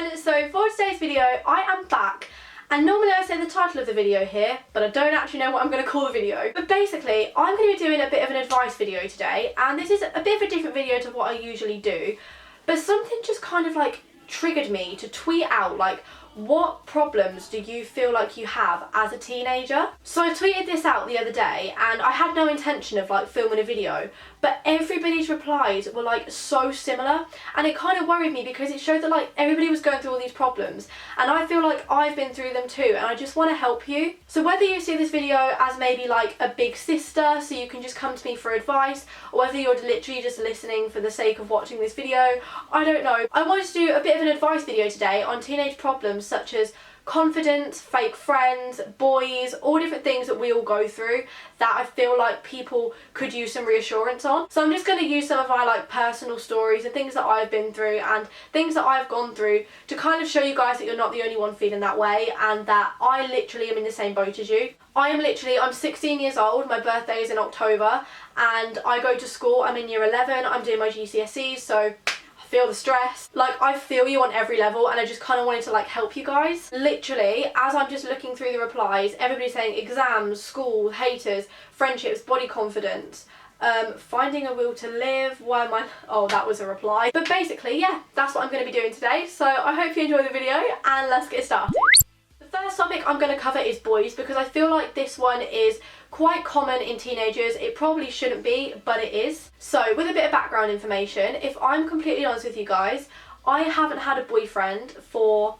everyone, so for today's video I am back, and normally I say the title of the video here, but I don't actually know what I'm going to call the video. But basically I'm going to be doing a bit of an advice video today, and this is a bit of a different video to what I usually do, but something just kind of like triggered me to tweet out like, what problems do you feel like you have as a teenager? So I tweeted this out the other day, and I had no intention of like filming a video, but everybody's replies were like so similar, and it kind of worried me because it showed that like everybody was going through all these problems, and I feel like I've been through them too, and I just want to help you. So whether you see this video as maybe like a big sister so you can just come to me for advice, or whether you're literally just listening for the sake of watching this video, I don't know. I wanted to do a bit of an advice video today on teenage problems such as confidence, fake friends, boys, all different things that we all go through that I feel like people could use some reassurance on. So I'm just going to use some of my like personal stories and things that I've been through and things that I've gone through to kind of show you guys that you're not the only one feeling that way, and that I literally am in the same boat as you. I'm 16 years old, my birthday is in October, and I go to school, I'm in year 11, I'm doing my GCSEs, so feel the stress. Like, I feel you on every level, and I just kind of wanted to like help you guys. Literally, as I'm just looking through the replies, everybody's saying exams, school, haters, friendships, body confidence, finding a will to live, why am I... oh, that was a reply. But basically, yeah, that's what I'm going to be doing today. So I hope you enjoy the video, and let's get started. The first topic I'm going to cover is boys, because I feel like this one is quite common in teenagers. It probably shouldn't be, but it is. So with a bit of background information, if I'm completely honest with you guys, I haven't had a boyfriend for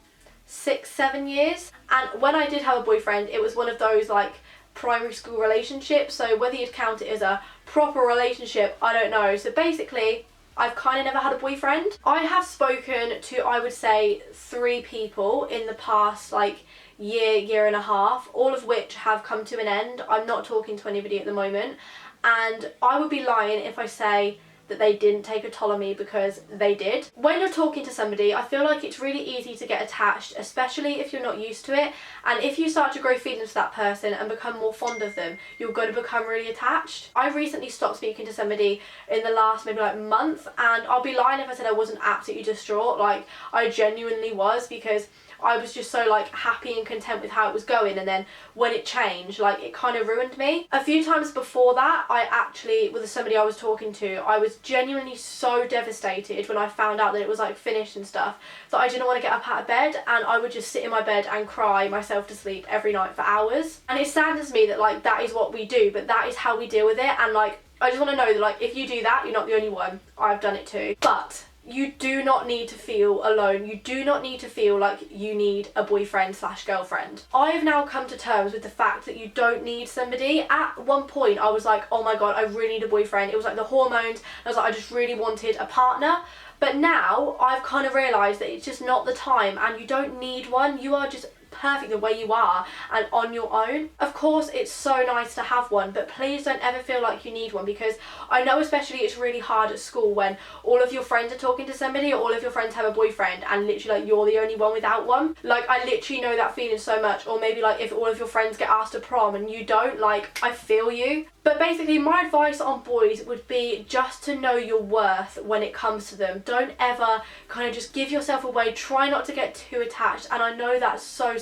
6-7 years, and when I did have a boyfriend, it was one of those like primary school relationships, so whether you'd count it as a proper relationship, I don't know. So basically I've kind of never had a boyfriend. I have spoken to, I would say, 3 people in the past like year and a half, all of which have come to an end. I'm not talking to anybody at the moment, and I would be lying if I say that they didn't take a toll on me, because they did. When you're talking to somebody, I feel like it's really easy to get attached, especially if you're not used to it, and if you start to grow feelings for that person and become more fond of them, you're going to become really attached. I recently stopped speaking to somebody in the last maybe like month, and I'll be lying if I said I wasn't absolutely distraught. Like, I genuinely was, because I was just so like happy and content with how it was going, and then when it changed, like, it kind of ruined me. A few times before that, I actually, with somebody I was talking to, I was genuinely so devastated when I found out that it was like finished and stuff, that I didn't want to get up out of bed, and I would just sit in my bed and cry myself to sleep every night for hours. And it saddens me that like that is what we do, but that is how we deal with it. And like, I just want to know that like, if you do that, you're not the only one. I've done it too. But you do not need to feel alone. You do not need to feel like you need a boyfriend / girlfriend. I have now come to terms with the fact that you don't need somebody. At one point I was like, oh my god, I really need a boyfriend. It was like the hormones. I was like, I just really wanted a partner. But now I've kind of realised that it's just not the time, and you don't need one. You are just perfect the way you are and on your own. Of course, it's so nice to have one, but please don't ever feel like you need one, because I know especially it's really hard at school when all of your friends are talking to somebody, or all of your friends have a boyfriend, and literally like you're the only one without one. Like, I literally know that feeling so much. Or maybe like if all of your friends get asked to prom and you don't, like, I feel you. But basically my advice on boys would be just to know your worth when it comes to them. Don't ever kind of just give yourself away. Try not to get too attached, and I know that's so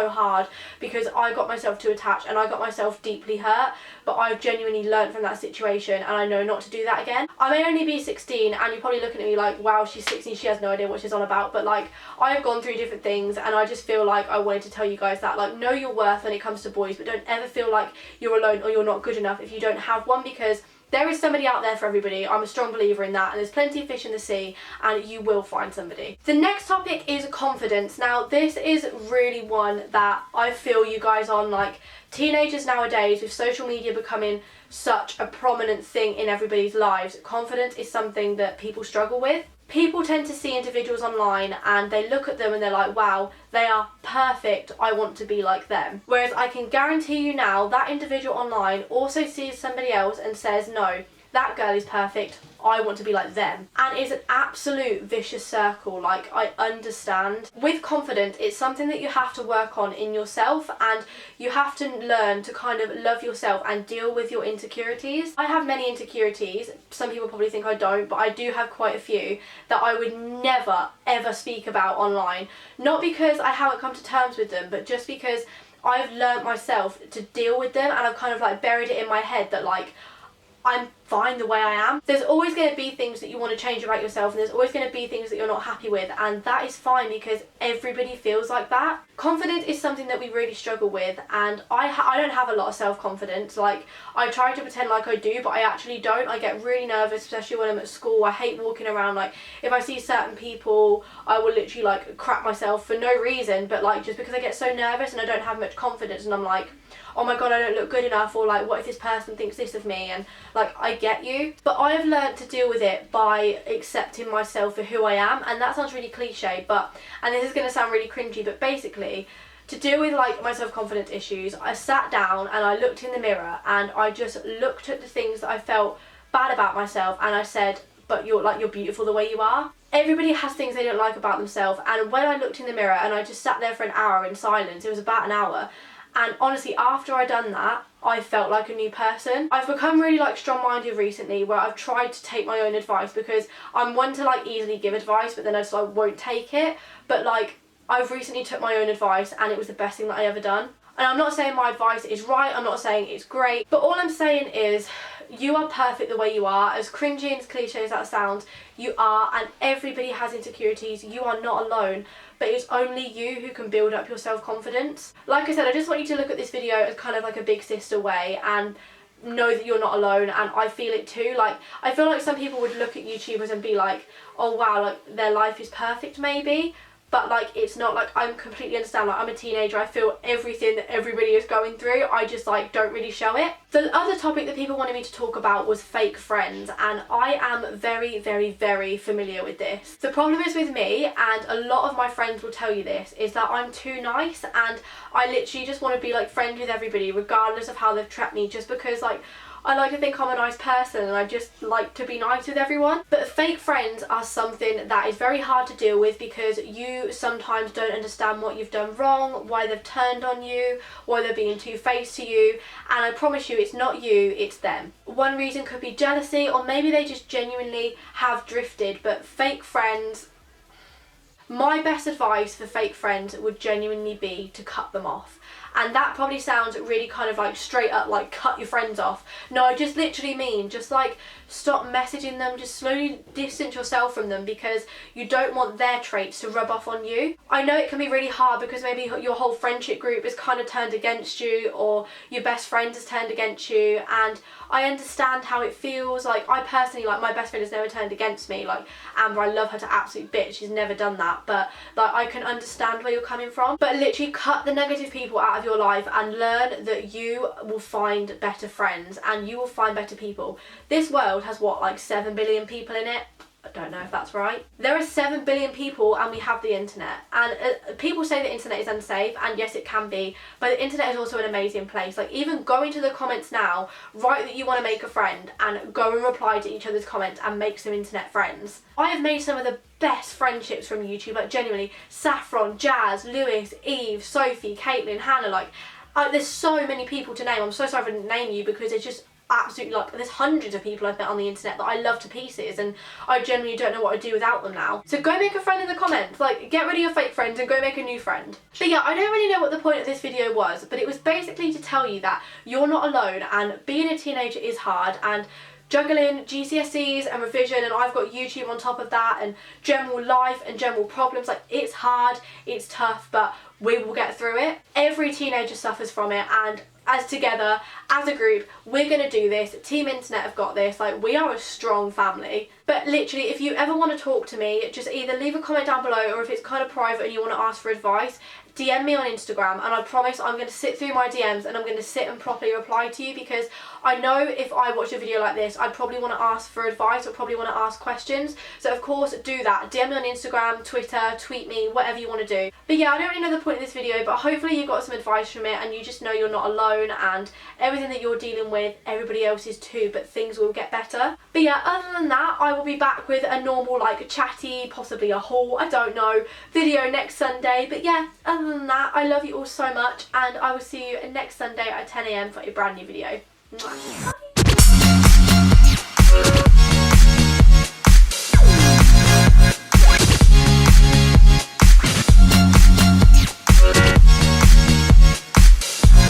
hard, because I got myself too attached and I got myself deeply hurt, but I've genuinely learned from that situation, and I know not to do that again. I may only be 16, and you're probably looking at me like, wow, she's 16, she has no idea what she's on about, but like, I have gone through different things, and I just feel like I wanted to tell you guys that, like, know your worth when it comes to boys, but don't ever feel like you're alone or you're not good enough if you don't have one, because there is somebody out there for everybody. I'm a strong believer in that, and there's plenty of fish in the sea, and you will find somebody. The next topic is confidence. Now, this is really one that I feel you guys on. Like, teenagers nowadays, with social media becoming such a prominent thing in everybody's lives, confidence is something that people struggle with. People tend to see individuals online and they look at them and they're like, wow, they are perfect, I want to be like them. Whereas I can guarantee you now, that individual online also sees somebody else and says, no, that girl is perfect, I want to be like them. And it's an absolute vicious circle. Like, I understand. With confidence, it's something that you have to work on in yourself, and you have to learn to kind of love yourself and deal with your insecurities. I have many insecurities. Some people probably think I don't, but I do have quite a few that I would never ever speak about online. Not because I haven't come to terms with them, but just because I've learnt myself to deal with them, and I've kind of like buried it in my head that like I'm fine the way I am. There's always going to be things that you want to change about yourself, and there's always going to be things that you're not happy with, and that is fine because everybody feels like that. Confidence is something that we really struggle with, and I don't have a lot of self-confidence. Like, I try to pretend like I do, but I actually don't. I get really nervous, especially when I'm at school. I hate walking around. Like, if I see certain people, I will literally like crap myself for no reason, but like just because I get so nervous and I don't have much confidence, and I'm like, oh my god, I don't look good enough, or like, what if this person thinks this of me? And like, I get you, but I have learned to deal with it by accepting myself for who I am. And that sounds really cliche, but, and this is going to sound really cringy, but basically, to deal with like my self-confidence issues, I sat down and I looked in the mirror and I just looked at the things that I felt bad about myself, and I said, but you're beautiful the way you are. Everybody has things they don't like about themselves, and when I looked in the mirror and I just sat there for an hour in silence, it was about an hour, and honestly, after I done that, I felt like a new person. I've become really like strong-minded recently, where I've tried to take my own advice, because I'm one to like easily give advice, but then I just like won't take it. But like, I've recently took my own advice, and it was the best thing that I ever done. And I'm not saying my advice is right, I'm not saying it's great, but all I'm saying is you are perfect the way you are. As cringy and as cliche as that sounds, you are, and everybody has insecurities. You are not alone, but it's only you who can build up your self-confidence. Like I said, I just want you to look at this video as kind of like a big sister way, and know that you're not alone, and I feel it too. Like, I feel like some people would look at YouTubers and be like, oh wow, like their life is perfect maybe, but like it's not. Like, I completely understand. Like, I'm a teenager, I feel everything that everybody is going through. I just like don't really show it. The other topic that people wanted me to talk about was fake friends, and I am very, very, very familiar with this. The problem is with me, and a lot of my friends will tell you this, is that I'm too nice, and I literally just want to be like friends with everybody regardless of how they've treated me, just because like I like to think I'm a nice person and I just like to be nice with everyone. But fake friends are something that is very hard to deal with, because you sometimes don't understand what you've done wrong, why they've turned on you, why they're being two-faced to you, and I promise you it's not you, it's them. One reason could be jealousy, or maybe they just genuinely have drifted. But fake friends, my best advice for fake friends would genuinely be to cut them off. And that probably sounds really kind of like straight up like cut your friends off. No, I just literally mean just like stop messaging them, just slowly distance yourself from them, because you don't want their traits to rub off on you. I know it can be really hard because maybe your whole friendship group is kind of turned against you, or your best friend has turned against you, and I understand how it feels. Like, I personally, like, my best friend has never turned against me. Like, Amber, I love her to absolute bits, she's never done that, but like, I can understand where you're coming from. But literally cut the negative people out of your life and learn that you will find better friends and you will find better people. This world has what, like 7 billion people in it? I don't know if that's right. There are 7 billion people and we have the internet. And people say the internet is unsafe, and yes, it can be, but the internet is also an amazing place. Like, even go into the comments now, write that you want to make a friend, and go and reply to each other's comments and make some internet friends. I have made some of the best friendships from YouTube, like genuinely. Saffron, Jazz, Lewis, Eve, Sophie, Caitlin, Hannah, like there's so many people to name. I'm so sorry I didn't name you, because it's just absolutely, like, there's hundreds of people I've met on the internet that I love to pieces, and I genuinely don't know what I'd do without them now. So go make a friend in the comments. Like, get rid of your fake friends and go make a new friend. But yeah, I don't really know what the point of this video was, but it was basically to tell you that you're not alone, and being a teenager is hard, and juggling GCSEs and revision, and I've got YouTube on top of that, and general life and general problems, like, it's hard, it's tough, but we will get through it. Every teenager suffers from it, and as together, as a group, we're gonna do this. Team Internet have got this. Like, we are a strong family. But literally, if you ever want to talk to me, just either leave a comment down below, or if it's kind of private and you want to ask for advice, DM me on Instagram, and I promise I'm going to sit through my DMs and I'm going to sit and properly reply to you, because I know if I watched a video like this, I'd probably want to ask for advice or probably want to ask questions. So of course, do that. DM me on Instagram, Twitter, tweet me, whatever you want to do. But yeah, I don't really know the point of this video, but hopefully you got some advice from it and you just know you're not alone, and everything that you're dealing with, everybody else is too, but things will get better. But yeah, other than that, I will be back with a normal, like, chatty, possibly a haul, I don't know, video next Sunday. But yeah, other than that, I love you all so much, and I will see you next Sunday at 10 AM for a brand new video. Mwah.